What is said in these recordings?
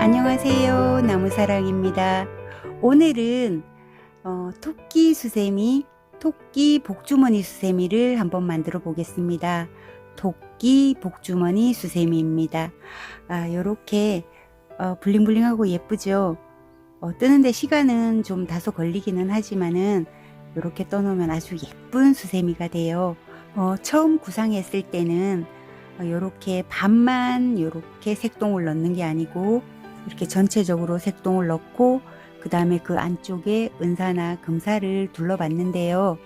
안녕하세요. 나무사랑입니다. 오늘은 토끼 수세미, 토끼 복주머니 수세미를 한번 만들어 보겠습니다. 토끼 복주머니 수세미입니다. 요렇게 블링블링하고 예쁘죠? 뜨는데 시간은 좀 다소 걸리기는 하지만은 요렇게 떠놓으면 아주 예쁜 수세미가 돼요. 처음 구상했을 때는 요렇게 반만 요렇게 색동을 넣는 게 아니고 이렇게 전체적으로 색동을 넣고 그 다음에 그 안쪽에 은사나 금사를 둘러봤는데요.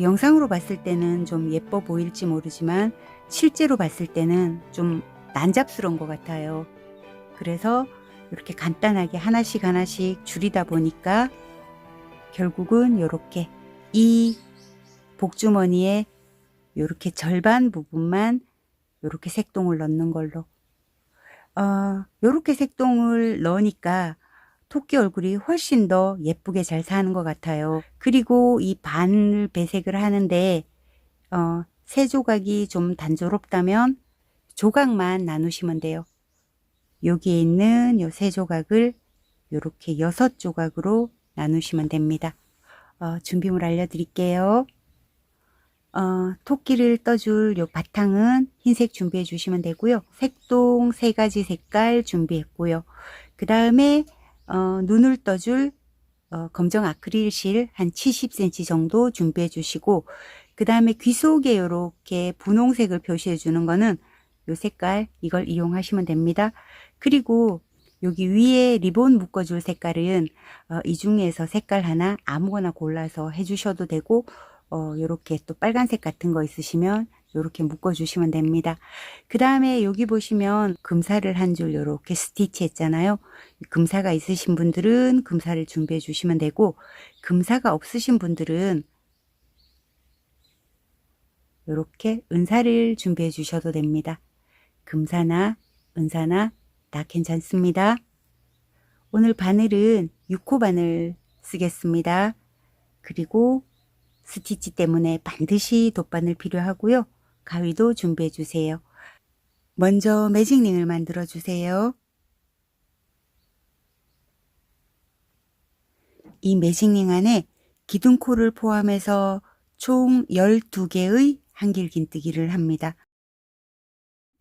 영상으로 봤을 때는 좀 예뻐 보일지 모르지만 실제로 봤을 때는 좀 난잡스러운 것 같아요. 그래서 이렇게 간단하게 하나씩 하나씩 줄이다 보니까 결국은 이렇게 이 복주머니에 이렇게 절반 부분만 이렇게 색동을 넣는 걸로 요렇게 색동을 넣으니까 토끼 얼굴이 훨씬 더 예쁘게 잘 사는 것 같아요. 그리고 이 바늘 배색을 하는데 세 조각이 좀 단조롭다면 조각만 나누시면 돼요. 여기에 있는 요 세 조각을 요렇게 6조각으로 나누시면 됩니다. 준비물 알려드릴게요. 토끼를 떠줄 요 바탕은 흰색 준비해 주시면 되고요. 색동 3가지 색깔 준비했고요. 그 다음에 눈을 떠줄 검정 아크릴실 한 70cm 정도 준비해 주시고, 그 다음에 귀 속에 이렇게 분홍색을 표시해 주는 거는 요 색깔, 이걸 이용하시면 됩니다. 그리고 여기 위에 리본 묶어줄 색깔은 이 중에서 색깔 하나 아무거나 골라서 해주셔도 되고, 요렇게 또 빨간색 같은 거 있으시면 요렇게 묶어 주시면 됩니다. 그 다음에 여기 보시면 금사를 한 줄 요렇게 스티치 했잖아요. 금사가 있으신 분들은 금사를 준비해 주시면 되고, 금사가 없으신 분들은 요렇게 은사를 준비해 주셔도 됩니다. 금사나 은사나 다 괜찮습니다. 오늘 바늘은 6호 바늘 쓰겠습니다. 그리고 스티치 때문에 반드시 돗바늘 필요하고요. 가위도 준비해 주세요. 먼저 매직링을 만들어 주세요. 이 매직링 안에 기둥코를 포함해서 총 12개의 한길긴뜨기를 합니다.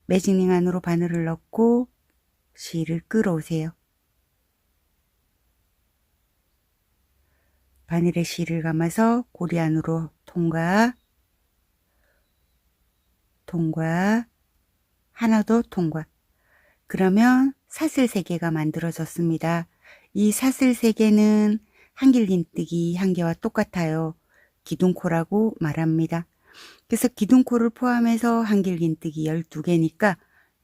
매직링 안으로 바늘을 넣고 실을 끌어오세요. 바늘에 실을 감아서 고리 안으로 통과, 통과, 하나 더 통과. 그러면 사슬 3개가 만들어졌습니다. 이 사슬 3개는 한길긴뜨기 1개와 똑같아요. 기둥코라고 말합니다. 그래서 기둥코를 포함해서 한길긴뜨기 12개니까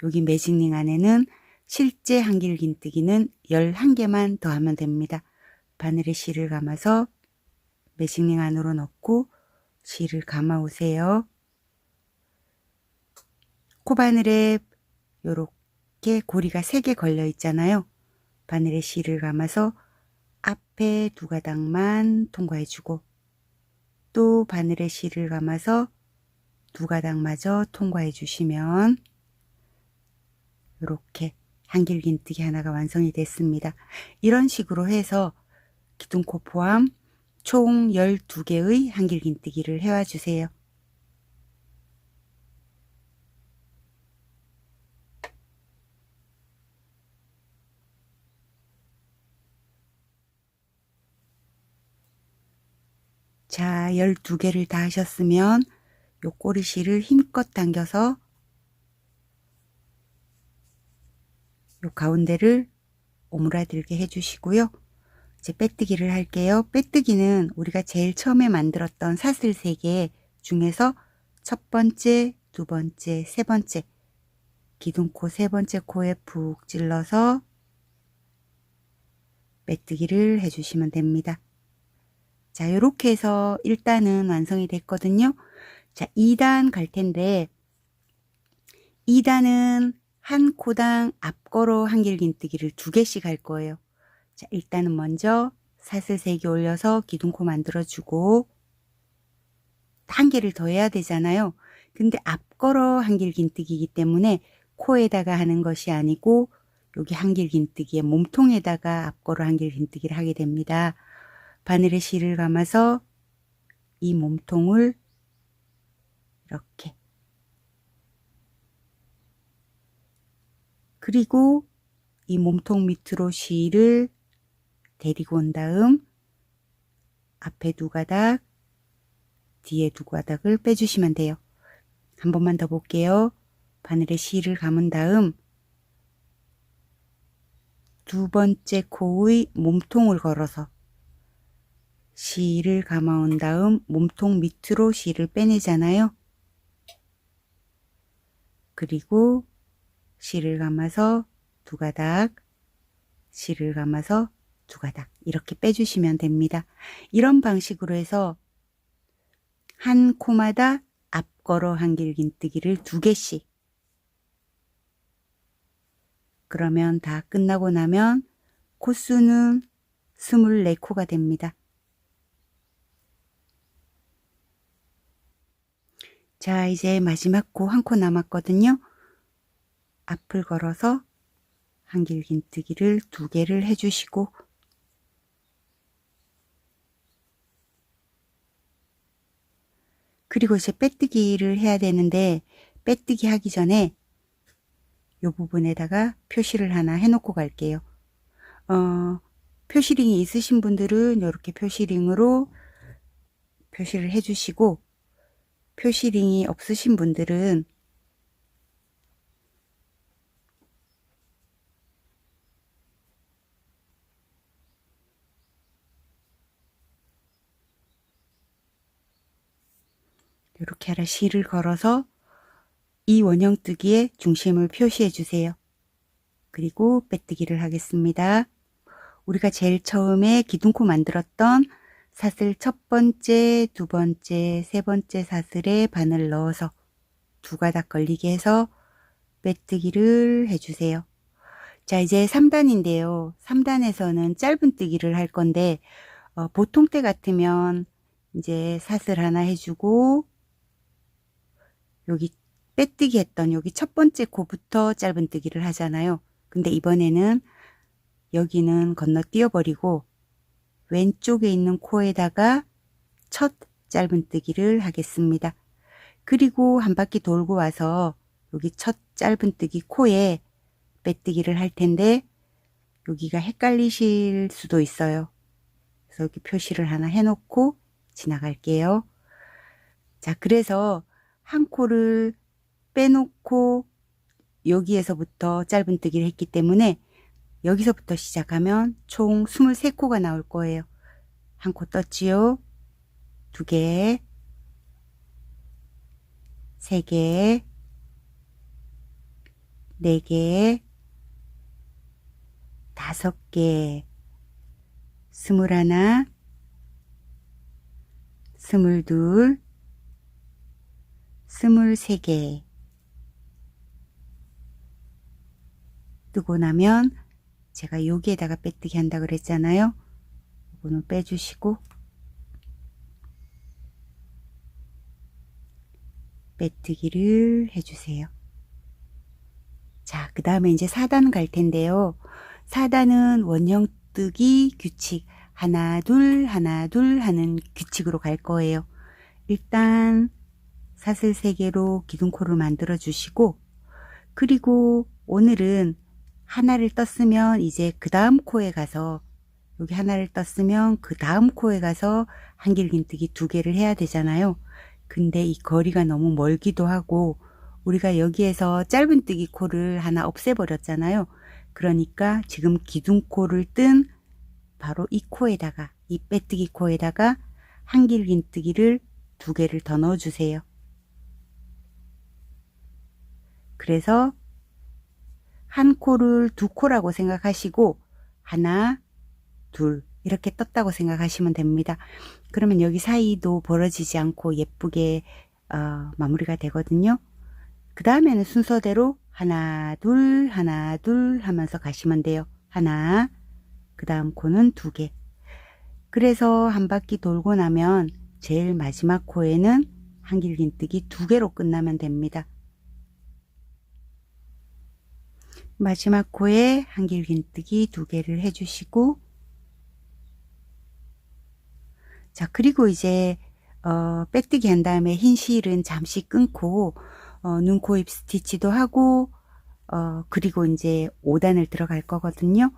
여기 매직링 안에는 실제 한길긴뜨기는 11개만 더하면 됩니다. 바늘에 실을 감아서 매직링 안으로 넣고 실을 감아 오세요. 코바늘에 요렇게 고리가 3개 걸려 있잖아요. 바늘에 실을 감아서 앞에 2가닥만 통과해 주고, 또 바늘에 실을 감아서 2가닥마저 통과해 주시면 이렇게 한길긴뜨기 하나가 완성이 됐습니다. 이런 식으로 해서 기둥코 포함 총 12개의 한길긴뜨기를 해와 주세요. 자, 12개를 다 하셨으면 요 꼬리실을 힘껏 당겨서 요 가운데를 오므라들게 해주시고요. 이제 빼뜨기를 할게요. 빼뜨기는 우리가 제일 처음에 만들었던 사슬 3개 중에서 첫 번째, 두 번째, 세 번째 기둥코 3번째 코에 푹 찔러서 빼뜨기를 해주시면 됩니다. 자, 이렇게 해서 1단은 완성이 됐거든요. 자, 2단 갈 텐데 2단은 한 코당 앞걸어 한길긴뜨기를 2개씩 할 거예요. 자, 일단은 먼저 사슬 3개 올려서 기둥코 만들어주고 1개를 더 해야 되잖아요. 근데 앞걸어 한길긴뜨기이기 때문에 코에다가 하는 것이 아니고 여기 한길긴뜨기에 몸통에다가 앞걸어 한길긴뜨기를 하게 됩니다. 바늘에 실을 감아서 이 몸통을 이렇게, 그리고 이 몸통 밑으로 실을 데리고 온 다음 앞에 두 가닥, 뒤에 두 가닥을 빼주시면 돼요. 한 번만 더 볼게요. 바늘에 실을 감은 다음 두 번째 코의 몸통을 걸어서 실을 감아온 다음 몸통 밑으로 실을 빼내잖아요. 그리고 실을 감아서 두 가닥, 실을 감아서 두 가닥 이렇게 빼주시면 됩니다. 이런 방식으로 해서 한 코마다 앞걸어 한길긴뜨기를 2개씩, 그러면 다 끝나고 나면 코수는 24코가 됩니다. 자, 이제 마지막 코 한 코 남았거든요. 앞을 걸어서 한길긴뜨기를 2개를 해주시고, 그리고 이제 빼뜨기를 해야 되는데, 빼뜨기 하기 전에 이 부분에다가 표시를 하나 해놓고 갈게요. 표시링이 있으신 분들은 이렇게 표시링으로 표시를 해주시고, 표시링이 없으신 분들은 이렇게 하나 실을 걸어서 이 원형뜨기의 중심을 표시해 주세요. 그리고 빼뜨기를 하겠습니다. 우리가 제일 처음에 기둥코 만들었던 사슬 첫 번째, 두 번째, 세 번째 사슬에 바늘 넣어서 두 가닥 걸리게 해서 빼뜨기를 해주세요. 자, 이제 3단인데요. 3단에서는 짧은뜨기를 할 건데, 보통 때 같으면 이제 사슬 하나 해주고, 여기 빼뜨기 했던 여기 첫 번째 코부터 짧은뜨기를 하잖아요. 근데 이번에는 여기는 건너뛰어 버리고 왼쪽에 있는 코에다가 첫 짧은뜨기를 하겠습니다. 그리고 한 바퀴 돌고 와서 여기 첫 짧은뜨기 코에 빼뜨기를 할 텐데, 여기가 헷갈리실 수도 있어요. 그래서 여기 표시를 하나 해놓고 지나갈게요. 자, 그래서 한 코를 빼놓고 여기에서부터 짧은뜨기를 했기 때문에 여기서부터 시작하면 총 23코가 나올 거예요. 한 코 떴지요? 2개, 3개, 4개, 5개, 21, 22, 23개. 뜨고 나면 제가 여기에다가 빼뜨기 한다 그랬잖아요. 이거는 빼주시고 빼뜨기를 해주세요. 자, 그 다음에 이제 4단 갈 텐데요. 4단은 원형뜨기 규칙 하나 둘 하나 둘 하는 규칙으로 갈 거예요. 일단 사슬 3개로 기둥코를 만들어 주시고, 그리고 오늘은 하나를 떴으면 이제 그 다음 코에 가서, 여기 하나를 떴으면 그 다음 코에 가서 한길긴뜨기 2개를 해야 되잖아요. 근데 이 거리가 너무 멀기도 하고 우리가 여기에서 짧은뜨기 코를 하나 없애버렸잖아요. 그러니까 지금 기둥코를 뜬 바로 이 코에다가, 이 빼뜨기 코에다가 한길긴뜨기를 2개를 더 넣어주세요. 그래서 한 코를 2코라고 생각하시고 하나, 둘 이렇게 떴다고 생각하시면 됩니다. 그러면 여기 사이도 벌어지지 않고 예쁘게 마무리가 되거든요. 그 다음에는 순서대로 하나 둘 하나 둘 하면서 가시면 돼요. 하나, 그 다음 코는 2개. 그래서 한 바퀴 돌고 나면 제일 마지막 코에는 한길긴뜨기 2개로 끝나면 됩니다. 마지막 코에 한길긴뜨기 2개를 해주시고, 자, 그리고 이제 빼뜨기 한 다음에 흰 실은 잠시 끊고 눈, 코, 입 스티치도 하고 그리고 이제 5단을 들어갈 거거든요.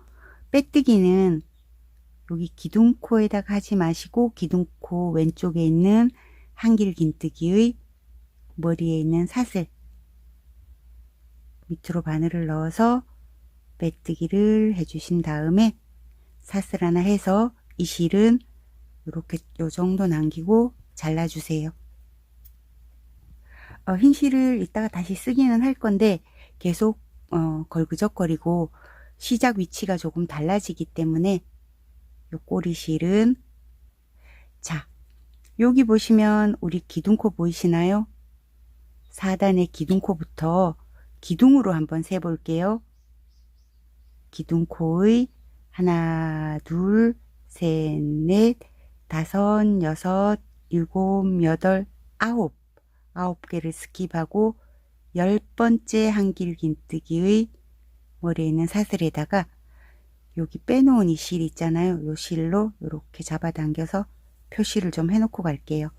빼뜨기는 여기 기둥코에다가 하지 마시고 기둥코 왼쪽에 있는 한길긴뜨기의 머리에 있는 사슬 밑으로 바늘을 넣어서 빼뜨기를 해주신 다음에 사슬 하나 해서 이 실은 이렇게 요 정도 남기고 잘라주세요. 흰 실을 이따가 다시 쓰기는 할 건데 계속 걸그적거리고 시작 위치가 조금 달라지기 때문에 요 꼬리 실은, 자, 여기 보시면 우리 기둥코 보이시나요? 4단의 기둥코부터 기둥으로 한번 세 볼게요. 기둥코의 하나, 둘, 셋, 넷, 다섯, 여섯, 일곱, 여덟, 아홉 9개를 스킵하고 10번째 한길긴뜨기의 머리에 있는 사슬에다가 여기 빼놓은 이 실 있잖아요. 이 실로 이렇게 잡아당겨서 표시를 좀 해놓고 갈게요.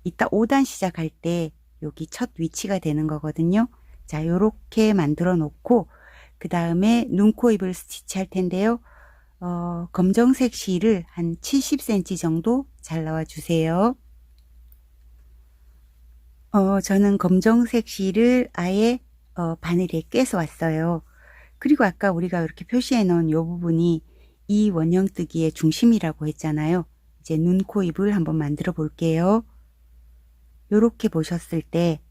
이따 5단 시작할 때 여기 첫 위치가 되는 거거든요. 자, 요렇게 만들어 놓고 그 다음에 눈, 코, 입을 스티치 할 텐데요. 검정색 실을 한 70cm 정도 잘 나와 주세요. 저는 검정색 실을 아예 바늘에 꿰서 왔어요. 그리고 아까 우리가 이렇게 표시해 놓은 이 부분이 이 원형뜨기의 중심이라고 했잖아요. 이제 눈, 코, 입을 한번 만들어 볼게요. 요렇게 보셨을 때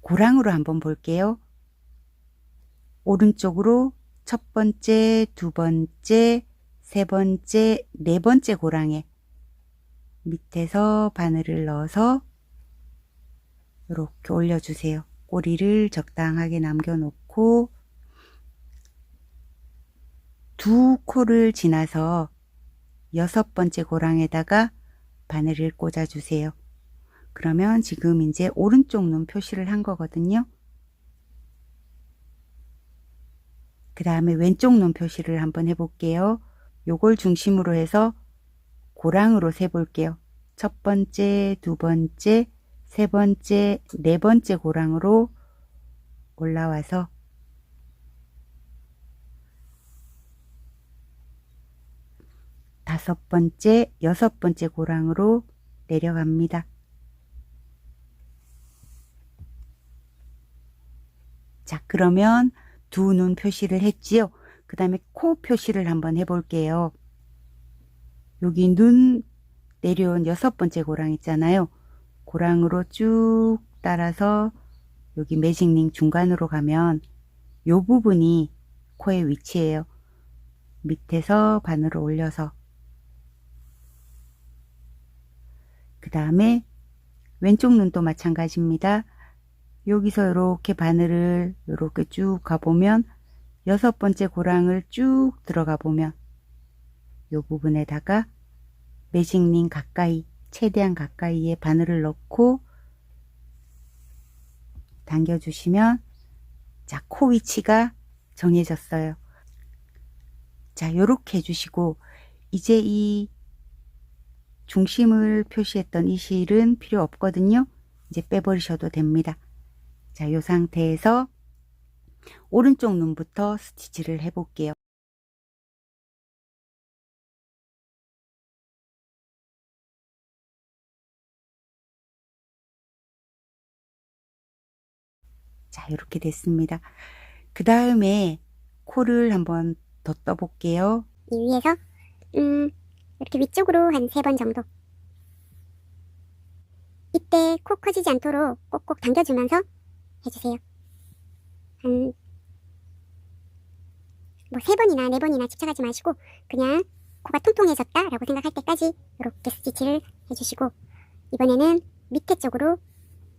고랑으로 한번 볼게요. 오른쪽으로 첫 번째, 두 번째, 세 번째, 네 번째 고랑에 밑에서 바늘을 넣어서 이렇게 올려주세요. 꼬리를 적당하게 남겨놓고 두 코를 지나서 6번째 고랑에다가 바늘을 꽂아주세요. 그러면 지금 이제 오른쪽 눈 표시를 한 거거든요. 그 다음에 왼쪽 눈 표시를 한번 해볼게요. 요걸 중심으로 해서 고랑으로 세 볼게요. 첫 번째, 두 번째, 세 번째, 네 번째 고랑으로 올라와서 다섯 번째, 여섯 번째 고랑으로 내려갑니다. 자, 그러면 두 눈 표시를 했지요. 그 다음에 코 표시를 한번 해볼게요. 여기 눈 내려온 6번째 고랑 있잖아요. 고랑으로 쭉 따라서 여기 매직링 중간으로 가면 요 부분이 코의 위치예요. 밑에서 바늘을 올려서 그 다음에 왼쪽 눈도 마찬가지입니다. 여기서 이렇게 바늘을 이렇게 쭉 가보면 6번째 고랑을 쭉 들어가 보면 요 부분에다가 매직링 가까이, 최대한 가까이에 바늘을 넣고 당겨주시면 자, 코 위치가 정해졌어요. 자, 요렇게 해주시고 이제 이 중심을 표시했던 이 실은 필요 없거든요. 이제 빼버리셔도 됩니다. 자, 요 상태에서 오른쪽 눈부터 스티치를 해볼게요. 자, 이렇게 됐습니다. 그 다음에 코를 한번 더 떠볼게요. 이 위에서 이렇게 위쪽으로 한 3번 정도. 이때 코 커지지 않도록 꼭꼭 당겨주면서 해주세요. 한 뭐 3번이나 4번이나 집착하지 마시고 그냥 코가 통통해졌다 라고 생각할 때까지 이렇게 스티치를 해주시고 이번에는 밑에 쪽으로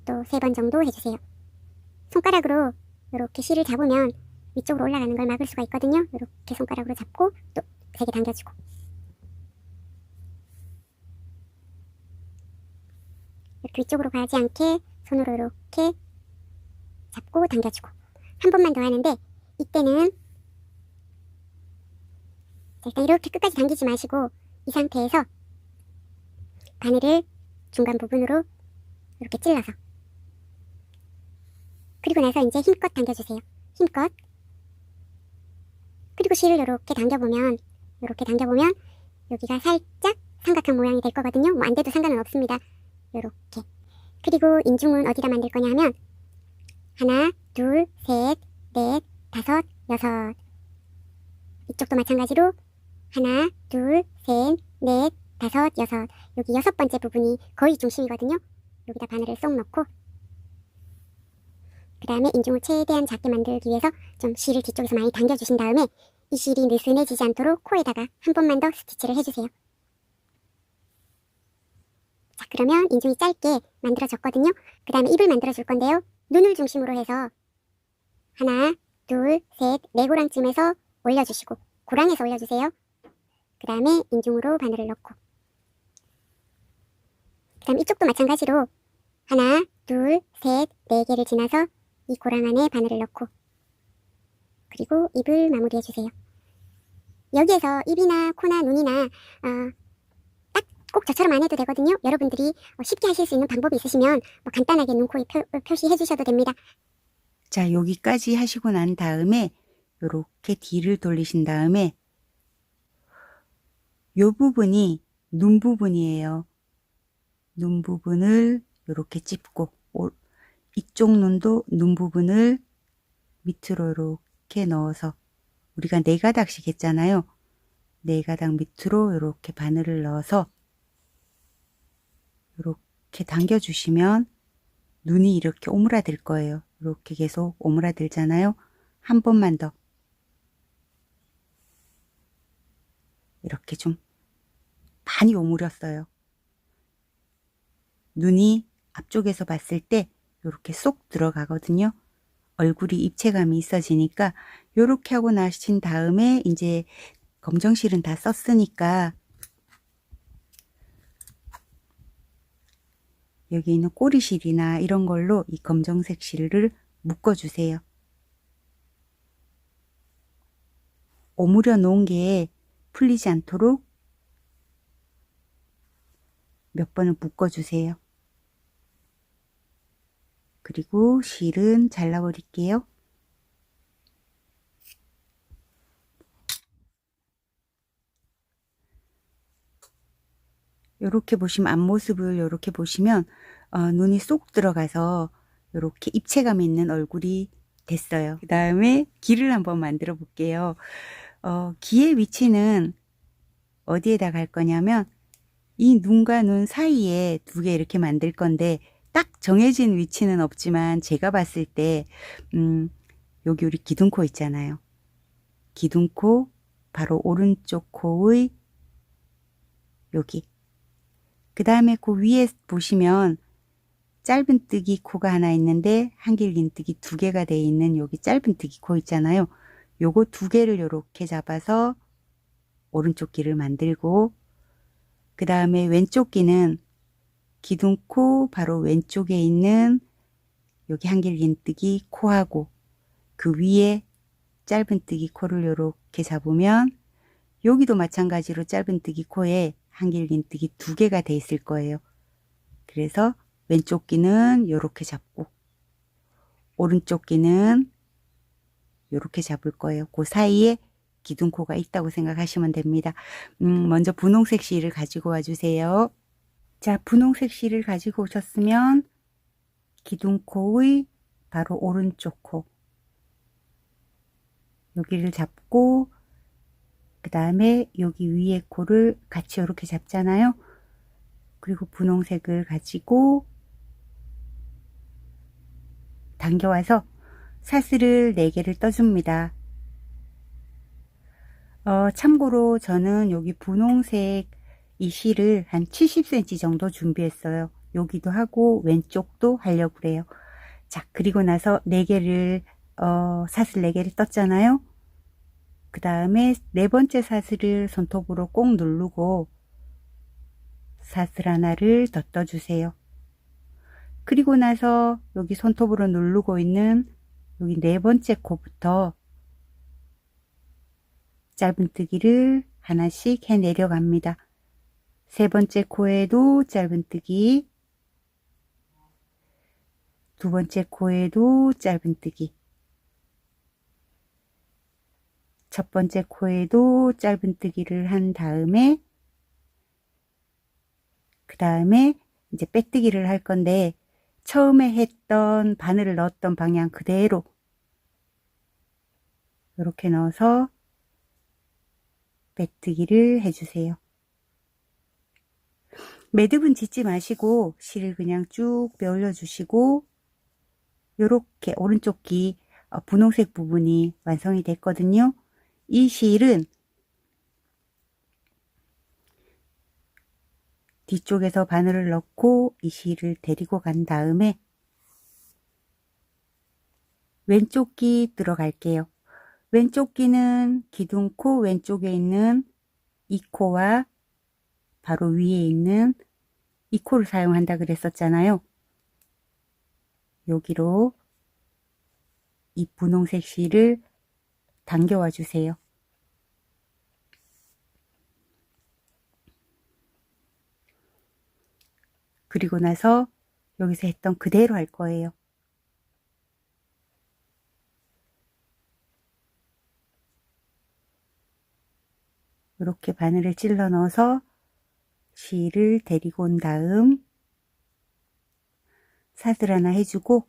또 3번 정도 해주세요. 손가락으로 이렇게 실을 잡으면 위쪽으로 올라가는 걸 막을 수가 있거든요. 이렇게 손가락으로 잡고 또 3개 당겨주고 이렇게 위쪽으로 가지 않게 손으로 이렇게 잡고 당겨주고 한 번만 더 하는데 이때는 일단 이렇게 끝까지 당기지 마시고 이 상태에서 바늘을 중간 부분으로 이렇게 찔러서 그리고 나서 이제 힘껏 당겨주세요. 힘껏. 그리고 실을 이렇게 당겨보면 여기가 살짝 삼각형 모양이 될 거거든요. 뭐 안 돼도 상관은 없습니다. 요렇게. 그리고 인중은 어디다 만들 거냐 하면 하나, 둘, 셋, 넷, 다섯, 여섯. 이쪽도 마찬가지로 하나, 둘, 셋, 넷, 다섯, 여섯. 여기 6번째 부분이 거의 중심이거든요. 여기다 바늘을 쏙 넣고 그 다음에 인중을 최대한 작게 만들기 위해서 좀 실을 뒤쪽에서 많이 당겨주신 다음에 이 실이 느슨해지지 않도록 코에다가 한 번만 더 스티치를 해주세요. 자, 그러면 인중이 짧게 만들어졌거든요. 그 다음에 입을 만들어줄 건데요. 눈을 중심으로 해서 하나, 둘, 셋, 네 고랑쯤에서 올려주시고 고랑에서 올려주세요. 그 다음에 인중으로 바늘을 넣고 그 다음 이쪽도 마찬가지로 하나, 둘, 셋, 네 개를 지나서 이 고랑 안에 바늘을 넣고 그리고 입을 마무리해주세요. 여기에서 입이나 코나 눈이나 딱 꼭 저처럼 안 해도 되거든요. 여러분들이 쉽게 하실 수 있는 방법이 있으시면 뭐 간단하게 눈, 코, 입 표시해 주셔도 됩니다. 자, 여기까지 하시고 난 다음에 요렇게 뒤를 돌리신 다음에 요 부분이 눈 부분이에요. 눈 부분을 요렇게 찝고 이쪽 눈도 눈 부분을 밑으로 이렇게 넣어서 우리가 4가닥씩 했잖아요. 4가닥 밑으로 이렇게 바늘을 넣어서 이렇게 당겨주시면 눈이 이렇게 오므라들 거예요. 이렇게 계속 오므라들잖아요. 한 번만 더 이렇게 좀 많이 오므렸어요. 눈이 앞쪽에서 봤을 때 이렇게 쏙 들어가거든요. 얼굴이 입체감이 있어지니까 이렇게 하고 나신 다음에 이제 검정실은 다 썼으니까 여기 있는 꼬리실이나 이런 걸로 이 검정색 실을 묶어주세요. 오므려 놓은 게 풀리지 않도록 몇 번을 묶어주세요. 그리고 실은 잘라버릴게요. 요렇게 보시면 앞모습을 요렇게 보시면 눈이 쏙 들어가서 요렇게 입체감 있는 얼굴이 됐어요. 그 다음에 귀를 한번 만들어 볼게요. 귀의 위치는 어디에다 갈 거냐면 이 눈과 눈 사이에 2개 이렇게 만들 건데 딱 정해진 위치는 없지만 제가 봤을 때 여기 우리 기둥코 있잖아요. 기둥코 바로 오른쪽 코의 여기 그 다음에 그 위에 보시면 짧은뜨기 코가 하나 있는데 한길긴뜨기 2개가 되어 있는 여기 짧은뜨기 코 있잖아요. 요거 2개를 요렇게 잡아서 오른쪽 귀를 만들고 그 다음에 왼쪽 귀는 기둥코 바로 왼쪽에 있는 여기 한길긴뜨기 코하고 그 위에 짧은뜨기 코를 요렇게 잡으면 여기도 마찬가지로 짧은뜨기 코에 한길긴뜨기 2개가 돼 있을 거예요. 그래서 왼쪽 귀는 요렇게 잡고 오른쪽 귀는 요렇게 잡을 거예요. 그 사이에 기둥코가 있다고 생각하시면 됩니다. 먼저 분홍색 실을 가지고 와주세요. 자, 분홍색 실을 가지고 오셨으면 기둥코의 바로 오른쪽 코 여기를 잡고 그 다음에 여기 위에 코를 같이 이렇게 잡잖아요. 그리고 분홍색을 가지고 당겨와서 사슬을 4개를 떠줍니다. 참고로 저는 여기 분홍색 이 실을 한 70cm 정도 준비했어요. 여기도 하고 왼쪽도 하려고 그래요. 자, 그리고 나서 4개를 사슬 4개를 떴잖아요. 그 다음에 4번째 사슬을 손톱으로 꼭 누르고 사슬 하나를 더 떠주세요. 그리고 나서 여기 손톱으로 누르고 있는 여기 네 번째 코부터 짧은뜨기를 하나씩 해 내려갑니다. 세 번째 코에도 짧은뜨기, 두 번째 코에도 짧은뜨기, 첫 번째 코에도 짧은뜨기를 한 다음에 그 다음에 이제 빼뜨기를 할 건데 처음에 했던 바늘을 넣었던 방향 그대로 이렇게 넣어서 빼뜨기를 해주세요. 매듭은 짓지 마시고 실을 그냥 쭉 빼올려 주시고 이렇게 오른쪽 귀 분홍색 부분이 완성이 됐거든요. 이 실은 뒤쪽에서 바늘을 넣고 이 실을 데리고 간 다음에 왼쪽 귀 들어갈게요. 왼쪽 귀는 기둥코 왼쪽에 있는 이 코와 바로 위에 있는 이 코를 사용한다 그랬었잖아요. 여기로 이 분홍색 실을 당겨와 주세요. 그리고 나서 여기서 했던 그대로 할 거예요. 이렇게 바늘을 찔러 넣어서 실을 데리고 온 다음 사슬 하나 해주고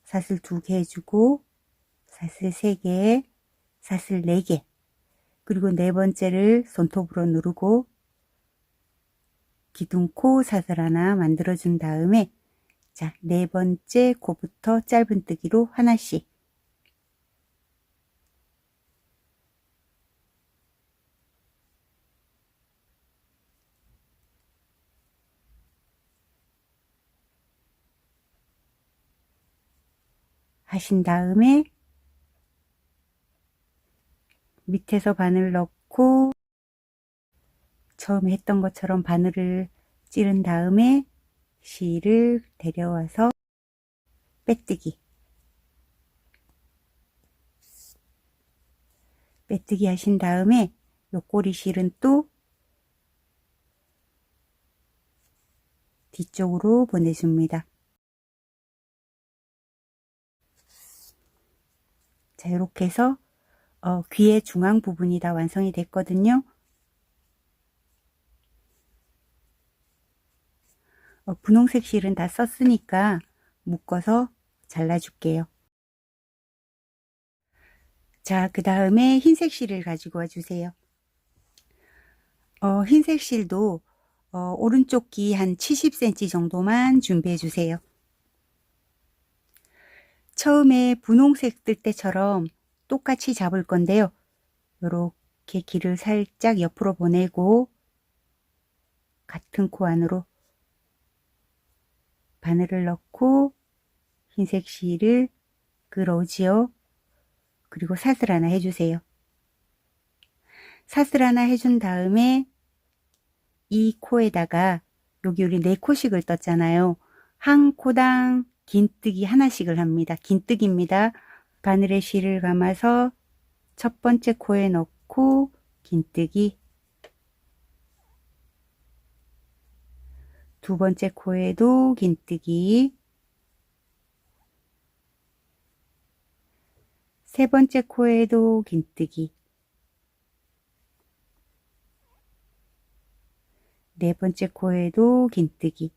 사슬 2개 해주고 사슬 3개, 사슬 4개, 그리고 네 번째를 손톱으로 누르고 기둥코 사슬 하나 만들어 준 다음에 자, 네 번째 코부터 짧은뜨기로 하나씩 하신 다음에 밑에서 바늘 넣고 처음에 했던 것처럼 바늘을 찌른 다음에 실을 데려와서 빼뜨기 하신 다음에 옆구리 실은 또 뒤쪽으로 보내줍니다. 자, 이렇게 해서 귀의 중앙 부분이 다 완성이 됐거든요. 분홍색 실은 다 썼으니까 묶어서 잘라줄게요. 자, 그 다음에 흰색 실을 가지고 와주세요. 흰색 실도 오른쪽 귀 한 70cm 정도만 준비해 주세요. 처음에 분홍색 뜰 때처럼 똑같이 잡을 건데요. 이렇게 길을 살짝 옆으로 보내고 같은 코 안으로 바늘을 넣고 흰색 실을 끌어오지요. 그리고 사슬 하나 해주세요. 사슬 하나 해준 다음에 이 코에다가 여기 우리 4코씩을 떴잖아요. 한 코당 긴뜨기 하나씩을 합니다. 긴뜨기입니다. 바늘에 실을 감아서 첫 번째 코에 넣고 긴뜨기, 두 번째 코에도 긴뜨기, 세 번째 코에도 긴뜨기, 네 번째 코에도 긴뜨기,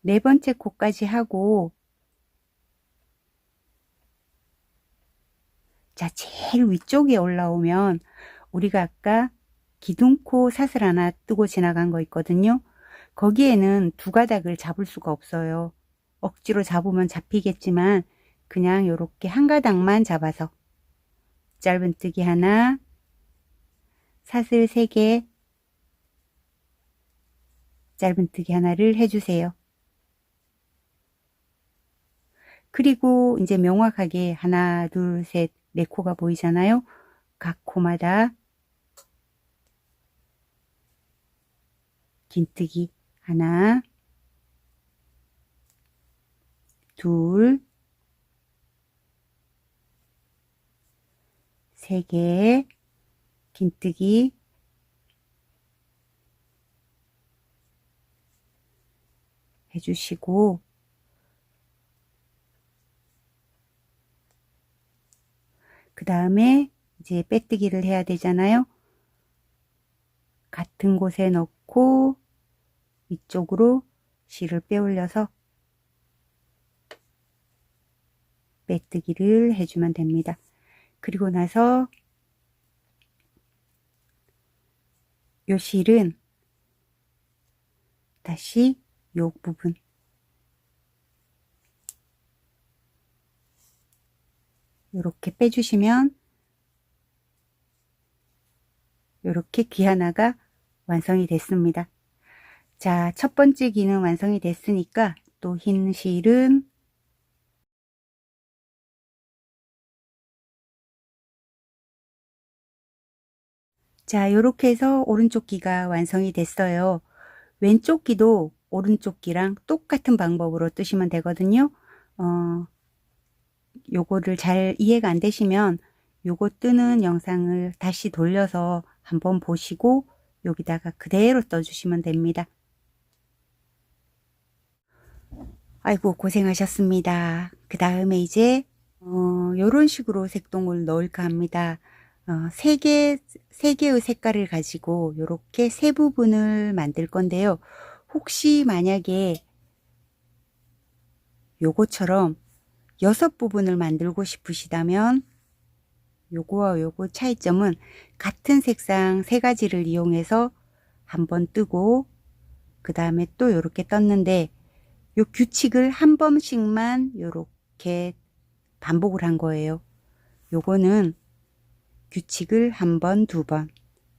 네 번째 코까지 하고 자, 제일 위쪽에 올라오면 우리가 아까 기둥코 사슬 하나 뜨고 지나간 거 있거든요. 거기에는 두 가닥을 잡을 수가 없어요. 억지로 잡으면 잡히겠지만 그냥 이렇게 한 가닥만 잡아서 짧은뜨기 하나, 사슬 3개, 짧은뜨기 하나를 해주세요. 그리고 이제 명확하게 하나, 둘, 셋, 4코가 보이잖아요. 각 코마다 긴뜨기 하나, 둘, 3개 긴뜨기 해주시고, 그 다음에 이제 빼뜨기를 해야 되잖아요. 같은 곳에 넣고 위쪽으로 실을 빼올려서 빼뜨기를 해주면 됩니다. 그리고 나서 요 실은 다시 요 부분 이렇게 빼주시면 이렇게 귀 하나가 완성이 됐습니다. 자, 첫 번째 귀는 완성이 됐으니까 또 흰 실은 자, 요렇게 해서 오른쪽 귀가 완성이 됐어요. 왼쪽 귀도 오른쪽 귀랑 똑같은 방법으로 뜨시면 되거든요. 요거를 잘 이해가 안 되시면 요거 뜨는 영상을 다시 돌려서 한번 보시고 여기다가 그대로 떠주시면 됩니다. 아이고 고생하셨습니다. 그 다음에 이제 요런 식으로 색동을 넣을까 합니다. 세 개의 색깔을 가지고 요렇게 세 부분을 만들 건데요. 혹시 만약에 요거처럼 6부분을 만들고 싶으시다면 요거와 요거 차이점은 같은 색상 3가지를 이용해서 한번 뜨고 그 다음에 또 요렇게 떴는데 요 규칙을 한 번씩만 요렇게 반복을 한 거예요. 요거는 규칙을 한 번, 두 번,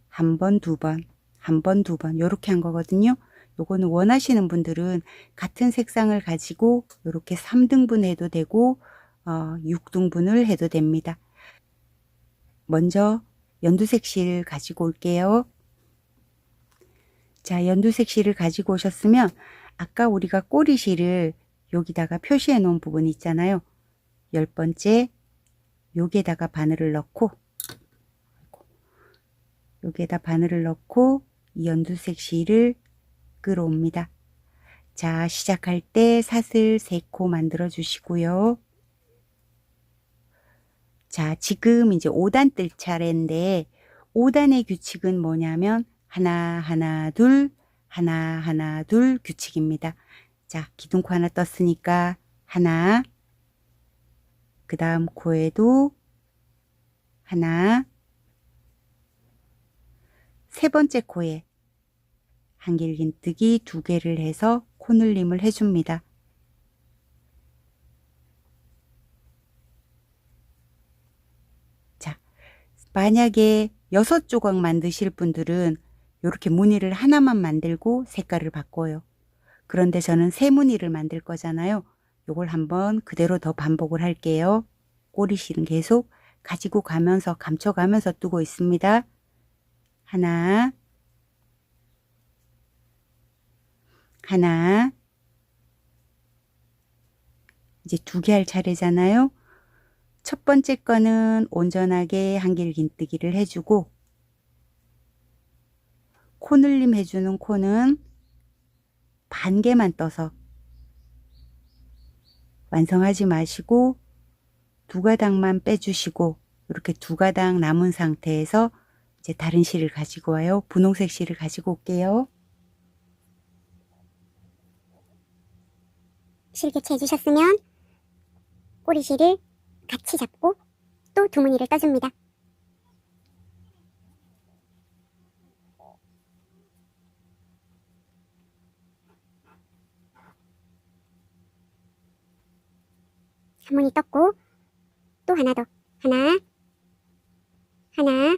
한 번, 두 번, 한 번, 두 번 요렇게 한 거거든요. 요거는 원하시는 분들은 같은 색상을 가지고 요렇게 3등분 해도 되고 6등분을 해도 됩니다. 먼저 연두색 실 가지고 올게요. 자, 연두색 실을 가지고 오셨으면 아까 우리가 꼬리실을 여기다가 표시해 놓은 부분 있잖아요. 10번째 여기에다가 바늘을 넣고 여기에다 바늘을 넣고 이 연두색 실을 끌어옵니다. 자, 시작할 때 사슬 3코 만들어 주시고요. 자, 지금 이제 5단 뜰 차례인데 5단의 규칙은 뭐냐면 하나 하나 둘 하나 하나 둘 규칙입니다. 자, 기둥코 하나 떴으니까 하나, 그 다음 코에도 하나, 세 번째 코에 한길긴뜨기 2개를 해서 코늘림을 해줍니다. 자, 만약에 6조각 만드실 분들은 이렇게 무늬를 하나만 만들고 색깔을 바꿔요. 그런데 저는 3무늬를 만들 거잖아요. 요걸 한번 그대로 더 반복을 할게요. 꼬리실은 계속 가지고 가면서 감춰가면서 뜨고 있습니다. 하나, 하나, 이제 2개 할 차례잖아요. 첫 번째 거는 온전하게 한길긴뜨기를 해주고 코늘림 해주는 코는 반 개만 떠서 완성하지 마시고 2가닥만 빼주시고 이렇게 2가닥 남은 상태에서 이제 다른 실을 가지고 와요. 분홍색 실을 가지고 올게요. 실 교체해 주셨으면 꼬리실을 같이 잡고 또 2무늬를 떠줍니다. 한 무늬 떴고 또 하나 더, 하나, 하나.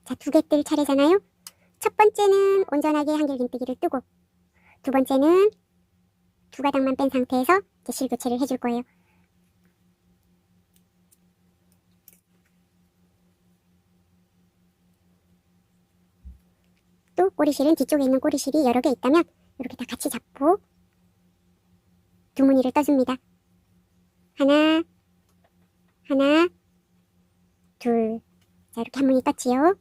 자, 2개 뜰 차례잖아요. 첫 번째는 온전하게 한길긴뜨기를 뜨고 두 번째는 2가닥만 뺀 상태에서 이제 실 교체를 해줄 거예요. 또 꼬리실은 뒤쪽에 있는 꼬리실이 여러 개 있다면 이렇게 다 같이 잡고 2무늬를 떠줍니다. 하나, 하나, 둘. 자, 이렇게 한무늬 떴지요.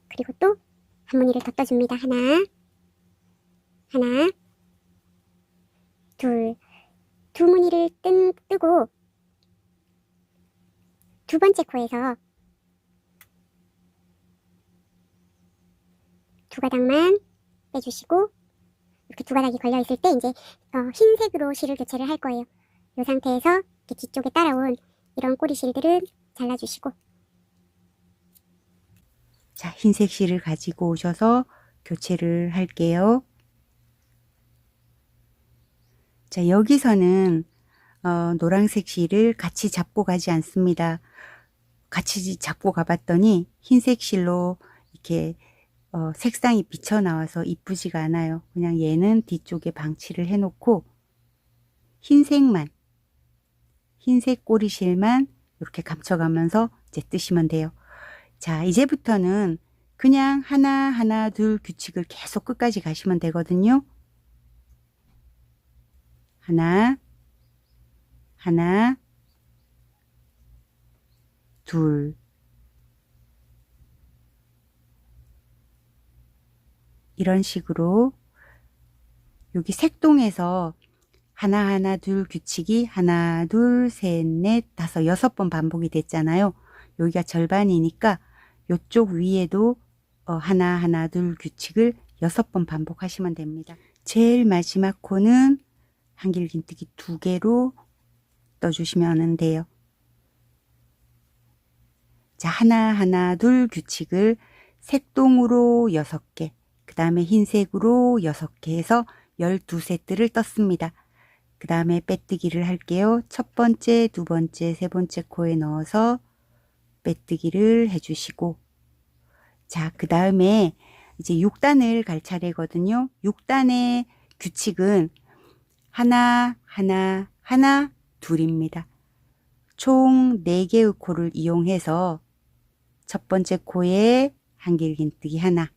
그리고 또 한무늬를 더 떠줍니다. 하나, 둘. 두 무늬를 뜨고 두 번째 코에서 두 가닥만 빼주시고, 이렇게 두 가닥이 걸려 있을 때 이제 흰색으로 실을 교체를 할 거예요. 이 상태에서 이렇게 뒤쪽에 따라온 이런 꼬리 실들은 잘라주시고, 자, 흰색 실을 가지고 오셔서 교체를 할게요. 자, 여기서는 노란색 실을 같이 잡고 가지 않습니다. 같이 잡고 가봤더니 흰색 실로 이렇게 색상이 비쳐 나와서 이쁘지가 않아요. 그냥 얘는 뒤쪽에 방치를 해놓고 흰색 꼬리실만 이렇게 감춰가면서 이제 뜨시면 돼요. 자, 이제부터는 그냥 하나 둘 규칙을 계속 끝까지 가시면 되거든요. 하나, 둘, 이런 식으로 여기 색동에서 하나 둘 규칙이 하나 둘 셋 넷 다섯 6번 반복이 됐잖아요. 여기가 절반이니까 이쪽 위에도 하나 둘 규칙을 6번 반복하시면 됩니다. 제일 마지막 코는 한길긴뜨기 2개로 떠주시면 돼요. 자, 하나 둘 규칙을 색동으로 6개, 그 다음에 흰색으로 6개 해서 12세트를 떴습니다. 그 다음에 빼뜨기를 할게요. 첫 번째, 두 번째, 세 번째 코에 넣어서 빼뜨기를 해주시고, 자, 그 다음에 이제 6단을 갈 차례거든요. 6단의 규칙은 하나, 둘입니다. 총 4개의 코를 이용해서 첫 번째 코에 한길긴뜨기 하나,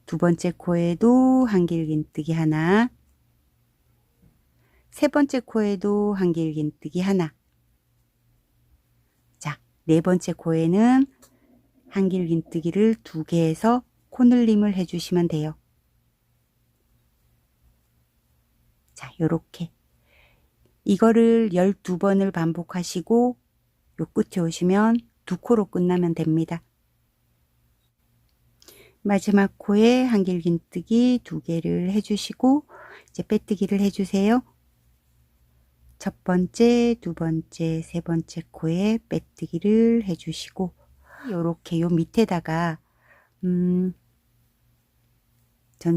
두 번째 코에도 한길긴뜨기 하나, 세 번째 코에도 한길긴뜨기 하나. 자, 네 번째 코에는 한길긴뜨기를 2개 해서 코늘림을 해주시면 돼요. 자, 요렇게. 이거를 12번을 반복하시고 요 끝에 오시면 2코로 끝나면 됩니다. 마지막 코에 한길긴뜨기 2개를 해주시고 이제 빼뜨기를 해주세요. 첫 번째, 두 번째, 세 번째 코에 빼뜨기를 해주시고 요렇게 요 밑에다가 전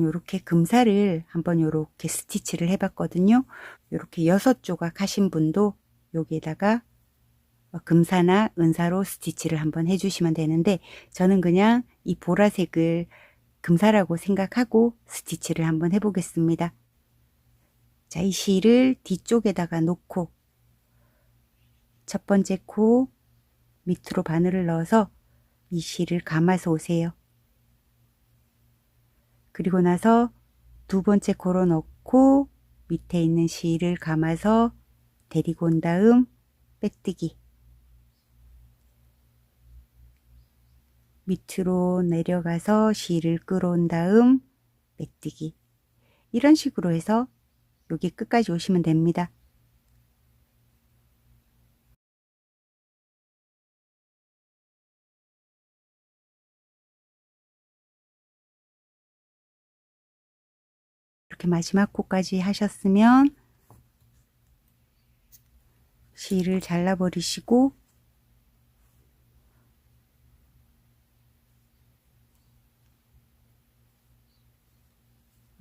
요렇게 금살을 한번 요렇게 스티치를 해봤거든요. 요렇게 6조각 하신 분도 여기에다가 금사나 은사로 스티치를 한번 해주시면 되는데 저는 그냥 이 보라색을 금사라고 생각하고 스티치를 한번 해보겠습니다. 자, 이 실을 뒤쪽에다가 놓고 첫 번째 코 밑으로 바늘을 넣어서 이 실을 감아서 오세요. 그리고 나서 두 번째 코로 넣고 밑에 있는 실을 감아서 데리고 온 다음 빼뜨기, 밑으로 내려가서 실을 끌어온 다음 빼뜨기, 이런 식으로 해서 여기 끝까지 오시면 됩니다. 이렇게 마지막 코까지 하셨으면 실을 잘라 버리시고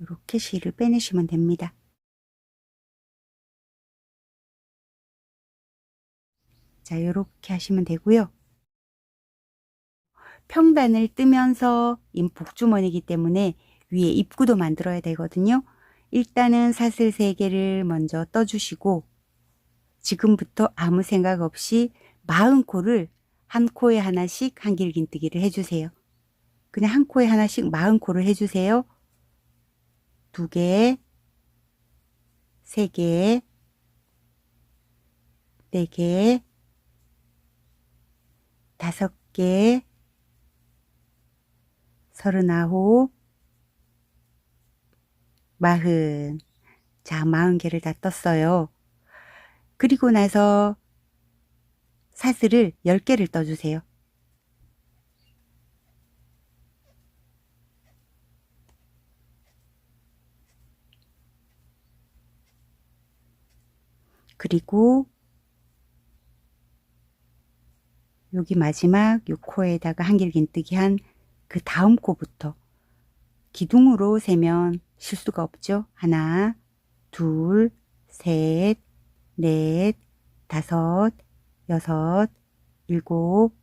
이렇게 실을 빼내시면 됩니다. 자, 이렇게 하시면 되고요. 평단을 뜨면서 복주머니이기 때문에 위에 입구도 만들어야 되거든요. 일단은 사슬 3개를 먼저 떠주시고 지금부터 아무 생각 없이 40코를 한 코에 하나씩 한길긴뜨기를 해주세요. 그냥 한 코에 하나씩 40코를 해주세요. 2개, 3개, 4개, 5개, 39, 40. 자, 40개를 다 떴어요. 그리고 나서 사슬을 10개를 떠주세요. 그리고 여기 마지막 요 코에다가 한길긴뜨기 한 그 다음 코부터 기둥으로 세면 실수가 없죠. 하나, 둘, 셋, 넷, 다섯, 여섯, 일곱,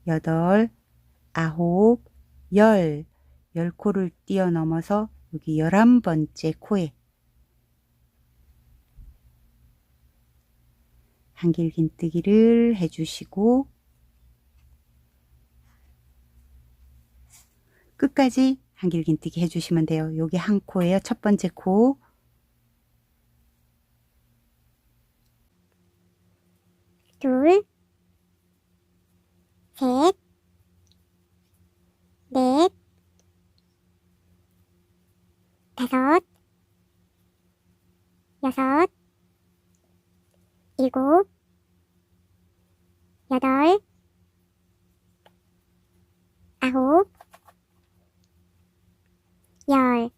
여덟, 아홉, 열. 10코를 뛰어넘어서 여기 11번째 코에 한길긴뜨기를 해주시고 끝까지 한길긴뜨기 해주시면 돼요. 여기 한 코예요. 첫 번째 코. 둘, 셋, 넷, 다섯, 여섯, 일곱, 여덟, 아홉, 열.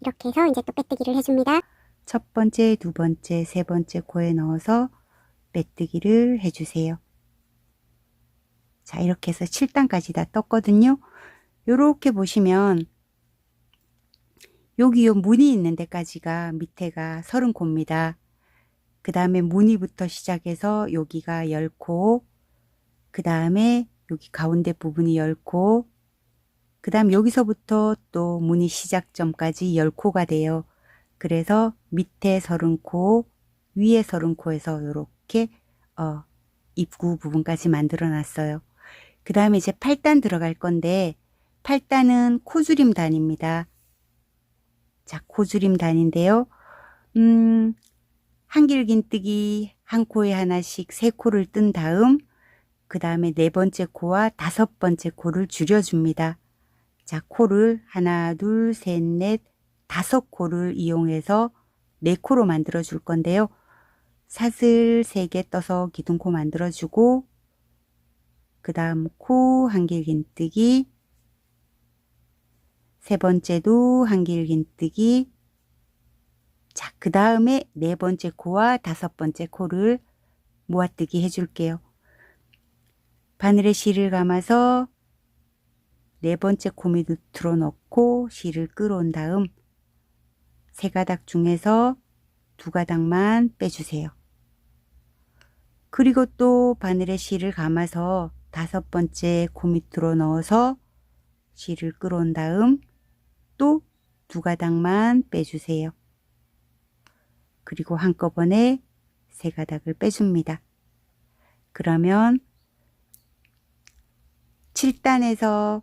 이렇게 해서 이제 또 빼뜨기를 해줍니다. 첫 번째, 두 번째, 세 번째 코에 넣어서 빼뜨기를 해주세요. 자, 이렇게 해서 7단까지 다 떴거든요. 요렇게 보시면 여기 요 무늬 있는 데까지가 밑에가 30코입니다. 그 다음에 무늬부터 시작해서 여기가 10코, 그 다음에 여기 가운데 부분이 10코, 그 다음 여기서부터 또 무늬 시작점까지 10코가 돼요. 그래서 밑에 30코, 위에 30코에서 이렇게 입구 부분까지 만들어 놨어요. 그 다음에 이제 8단 들어갈 건데 8단은 코줄임 단입니다. 자, 코줄임 단인데요. 한길긴뜨기 한 코에 하나씩 3코를 뜬 다음 그 다음에 4번째 코와 5번째 코를 줄여줍니다. 자, 코를 하나, 둘, 셋, 넷, 5코를 이용해서 4코로 만들어 줄 건데요. 사슬 3개 떠서 기둥코 만들어 주고 그 다음 코 한길긴뜨기, 세 번째도 한길긴뜨기. 자, 그 다음에 4번째 코와 5번째 코를 모아뜨기 해줄게요. 바늘에 실을 감아서 4번째 코 밑으로 넣고 실을 끌어온 다음 3가닥 중에서 2가닥만 빼주세요. 그리고 또 바늘에 실을 감아서 5번째 코 밑으로 넣어서 실을 끌어온 다음 또 2가닥만 빼주세요. 그리고 한꺼번에 3가닥을 빼줍니다. 그러면 7단에서